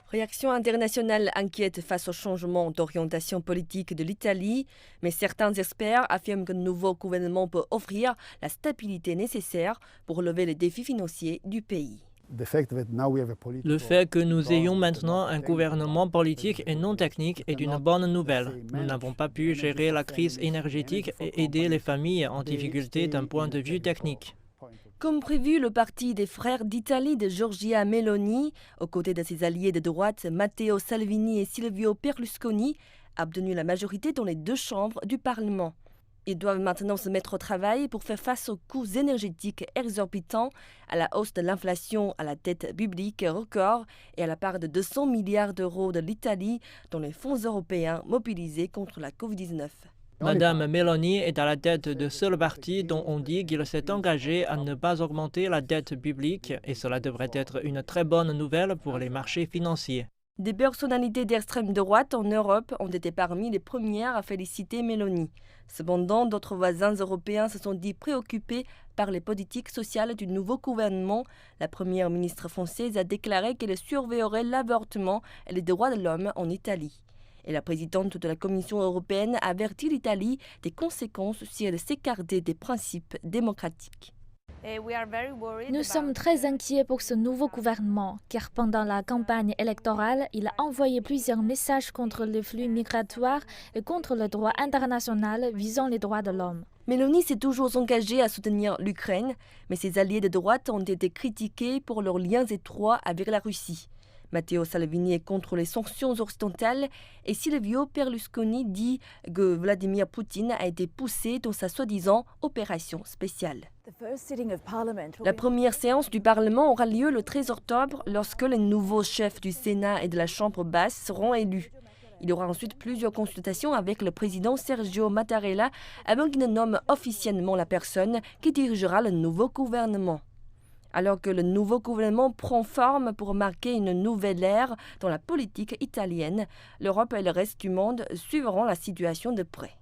Réaction internationale inquiète face au changement d'orientation politique de l'Italie, mais certains experts affirment que le nouveau gouvernement peut offrir la stabilité nécessaire pour relever les défis financiers du pays. Le fait que nous ayons maintenant un gouvernement politique et non technique est une bonne nouvelle. Nous n'avons pas pu gérer la crise énergétique et aider les familles en difficulté d'un point de vue technique. Comme prévu, le parti des frères d'Italie de Giorgia Meloni, aux côtés de ses alliés de droite Matteo Salvini et Silvio Berlusconi, a obtenu la majorité dans les deux chambres du Parlement. Ils doivent maintenant se mettre au travail pour faire face aux coûts énergétiques exorbitants, à la hausse de l'inflation, à la dette publique record et à la part de 200 milliards d'euros de l'Italie dans les fonds européens mobilisés contre la Covid-19. Madame Meloni est à la tête de ce parti dont on dit qu'il s'est engagé à ne pas augmenter la dette publique et cela devrait être une très bonne nouvelle pour les marchés financiers. Des personnalités d'extrême droite en Europe ont été parmi les premières à féliciter Meloni. Cependant, d'autres voisins européens se sont dit préoccupés par les politiques sociales du nouveau gouvernement. La première ministre française a déclaré qu'elle surveillerait l'avortement et les droits de l'homme en Italie. Et la présidente de la Commission européenne a averti l'Italie des conséquences si elle s'écartait des principes démocratiques. Nous sommes très inquiets pour ce nouveau gouvernement, car pendant la campagne électorale, il a envoyé plusieurs messages contre les flux migratoires et contre le droit international visant les droits de l'homme. Meloni s'est toujours engagée à soutenir l'Ukraine, mais ses alliés de droite ont été critiqués pour leurs liens étroits avec la Russie. Matteo Salvini est contre les sanctions occidentales et Silvio Berlusconi dit que Vladimir Poutine a été poussé dans sa soi-disant opération spéciale. La première séance du Parlement aura lieu le 13 octobre lorsque les nouveaux chefs du Sénat et de la Chambre basse seront élus. Il y aura ensuite plusieurs consultations avec le président Sergio Mattarella avant qu'il ne nomme officiellement la personne qui dirigera le nouveau gouvernement. Alors que le nouveau gouvernement prend forme pour marquer une nouvelle ère dans la politique italienne, l'Europe et le reste du monde suivront la situation de près.